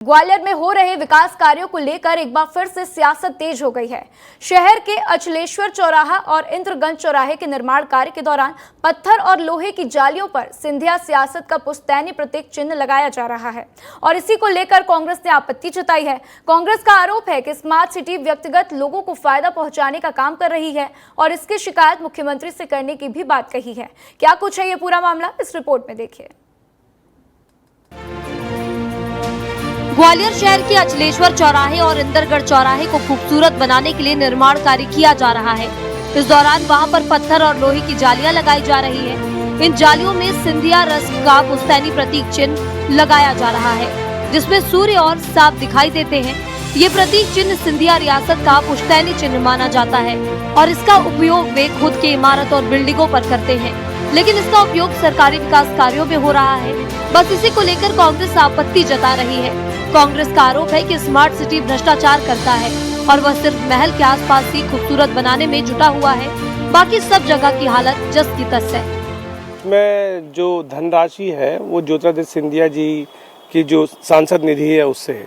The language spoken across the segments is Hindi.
ग्वालियर में हो रहे विकास कार्यों को लेकर एक बार फिर से सियासत तेज हो गई है। शहर के अचलेश्वर चौराहा और इंद्रगंज चौराहे के निर्माण कार्य के दौरान पत्थर और लोहे की जालियों पर सिंधिया सियासत का पुश्तैनी प्रतीक चिन्ह लगाया जा रहा है और इसी को लेकर कांग्रेस ने आपत्ति जताई है। कांग्रेस का आरोप है कि स्मार्ट सिटी व्यक्तिगत लोगों को फायदा पहुंचाने का काम कर रही है और इसकी शिकायत मुख्यमंत्री से करने की भी बात कही है। क्या कुछ है ये पूरा मामला, इस रिपोर्ट में देखिए। ग्वालियर शहर के अचलेश्वर चौराहे और इंदरगढ़ चौराहे को खूबसूरत बनाने के लिए निर्माण कार्य किया जा रहा है। इस दौरान वहां पर पत्थर और लोहे की जालियां लगाई जा रही है। इन जालियों में सिंधिया रस्म का पुश्तैनी प्रतीक चिन्ह लगाया जा रहा है, जिसमें सूर्य और सांप दिखाई देते हैं। ये प्रतीक चिन्ह सिंधिया रियासत का पुश्तैनी चिन्ह माना जाता है और इसका उपयोग वे खुद के इमारत और बिल्डिंगों पर करते हैं, लेकिन इसका उपयोग सरकारी विकास कार्यों में हो रहा है। बस इसी को लेकर कांग्रेस आपत्ति जता रही है। कांग्रेस का आरोप है कि स्मार्ट सिटी भ्रष्टाचार करता है और वह सिर्फ महल के आसपास ही खूबसूरत बनाने में जुटा हुआ है, बाकी सब जगह की हालत जस की तस है। इसमें जो धनराशि है वो ज्योतिरादित्य सिंधिया जी की जो सांसद निधि है उससे है,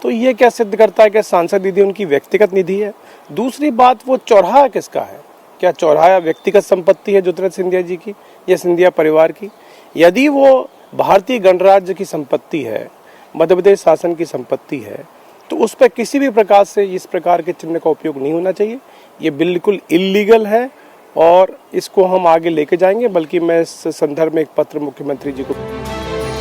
तो ये क्या सिद्ध करता है कि सांसद निधि उनकी व्यक्तिगत निधि है। दूसरी बात, वो चौराहा किसका है? क्या चौराहा व्यक्तिगत संपत्ति है ज्योतिरादित्य सिंधिया जी की या सिंधिया परिवार की? यदि वो भारतीय गणराज्य की संपत्ति है, मध्य प्रदेश शासन की संपत्ति है, तो उस पर किसी भी प्रकार से इस प्रकार के चिन्ह का उपयोग नहीं होना चाहिए। ये बिल्कुल इल्लीगल है और इसको हम आगे लेके जाएंगे। बल्कि मैं इस संदर्भ में एक पत्र मुख्यमंत्री जी को।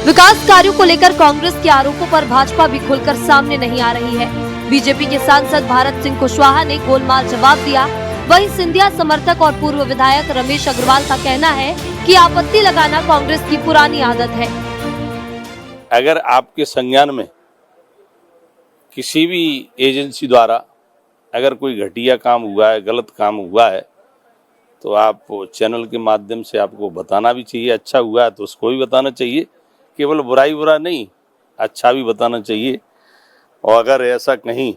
विकास कार्यों को लेकर कांग्रेस के आरोपों पर भाजपा भी खुलकर सामने नहीं आ रही है। बीजेपी के सांसद भारत सिंह कुशवाहा ने गोलमाल जवाब दिया। वहीं सिंधिया समर्थक और पूर्व विधायक रमेश अग्रवाल का कहना है कि आपत्ति लगाना कांग्रेस की पुरानी आदत है। अगर आपके संज्ञान में किसी भी एजेंसी द्वारा अगर कोई घटिया काम हुआ है, गलत काम हुआ है, तो आप चैनल के माध्यम से आपको बताना भी चाहिए। अच्छा हुआ है तो उसको भी बताना चाहिए, केवल बुरा नहीं, अच्छा भी बताना चाहिए। और अगर ऐसा कहीं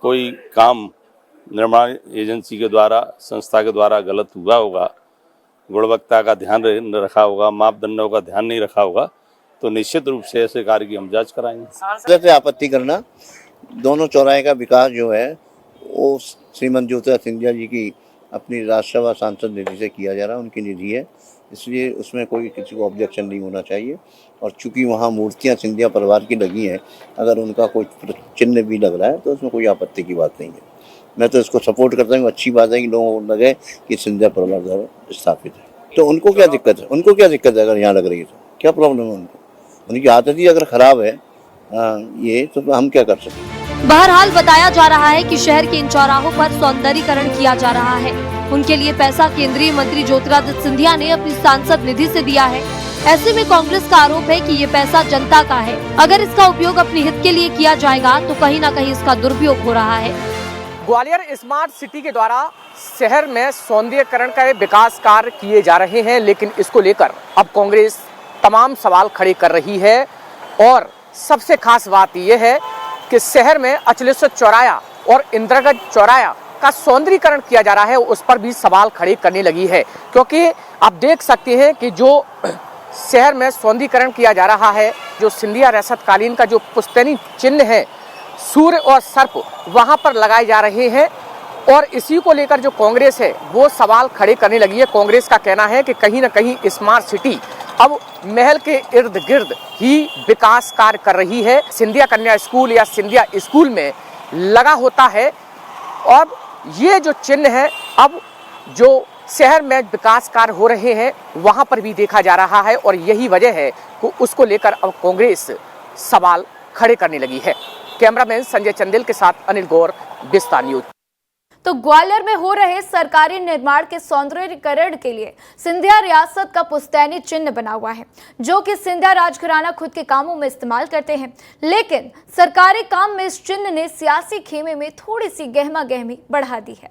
कोई काम निर्माण एजेंसी के द्वारा, संस्था के द्वारा गलत हुआ होगा, गुणवत्ता का ध्यान नहीं रखा होगा, मापदंडों का ध्यान नहीं रखा होगा, तो निश्चित रूप से ऐसे कार्य की हम जांच कराएंगे। से आपत्ति करना, दोनों चौराहे का विकास जो है वो श्रीमंत ज्योतिरादित्य सिंधिया जी की अपनी राज्यसभा सांसद निधि से किया जा रहा है, उनकी निधि है, इसलिए उसमें कोई किसी को ऑब्जेक्शन नहीं होना चाहिए। और चूंकि वहाँ मूर्तियाँ सिंधिया परिवार की लगी हैं, अगर उनका कोई चिन्ह भी लग रहा है तो उसमें कोई आपत्ति की बात नहीं है। मैं तो इसको सपोर्ट करता हूँ। अच्छी बात है कि लोगों को लगे कि सिंधिया परिवार द्वारा स्थापित है, तो उनको क्या दिक्कत है? उनको क्या दिक्कत है अगर यहाँ लग रही है तो? क्या प्रॉब्लम है उनको? उनकी आदत ही अगर खराब है ये, तो हम क्या कर सकते हैं। बहरहाल बताया जा रहा है कि शहर के इन चौराहों पर सौंदर्यीकरण किया जा रहा है। उनके लिए पैसा केंद्रीय मंत्री ज्योतिरादित्य सिंधिया ने अपनी सांसद निधि से दिया है। ऐसे में कांग्रेस का आरोप है कि ये पैसा जनता का है। अगर इसका उपयोग अपने हित के लिए किया जाएगा तो कहीं न कहीं इसका दुरुपयोग हो रहा है। ग्वालियर स्मार्ट सिटी के द्वारा शहर में सौंदर्यीकरण का विकास कार्य किए जा रहे हैं, लेकिन इसको लेकर अब कांग्रेस तमाम सवाल खड़े कर रही है। और सबसे खास बात यह है कि शहर में अचलेश्वर चौराहा और इंदिरागंज चौराहा का सौंदर्यीकरण किया जा रहा है, उस पर भी सवाल खड़े करने लगी है। क्योंकि आप देख सकते हैं कि जो शहर में सौंदर्यीकरण किया जा रहा है, जो सिंधिया रियासत कालीन का जो पुश्तैनी चिन्ह है, सूर्य और सर्प वहां पर लगाए जा रहे हैं। और इसी को लेकर जो कांग्रेस है वो सवाल खड़े करने लगी है। कांग्रेस का कहना है कि कहीं ना कहीं स्मार्ट सिटी अब महल के इर्द गिर्द ही विकास कार्य कर रही है। सिंधिया कन्या स्कूल या सिंधिया स्कूल में लगा होता है, और ये जो चिन्ह है अब जो शहर में विकास कार्य हो रहे हैं वहां पर भी देखा जा रहा है, और यही वजह है कि उसको लेकर अब कांग्रेस सवाल खड़े करने लगी है। कैमरामैन संजय चंदेल के साथ अनिल गौर, विस्तार न्यूज। तो ग्वालियर में हो रहे सरकारी निर्माण के सौंदर्यीकरण के लिए सिंधिया रियासत का पुश्तैनी चिन्ह बना हुआ है, जो कि सिंधिया राजघराना खुद के कामों में इस्तेमाल करते हैं। लेकिन सरकारी काम में इस चिन्ह ने सियासी खेमे में थोड़ी सी गहमा गहमी बढ़ा दी है।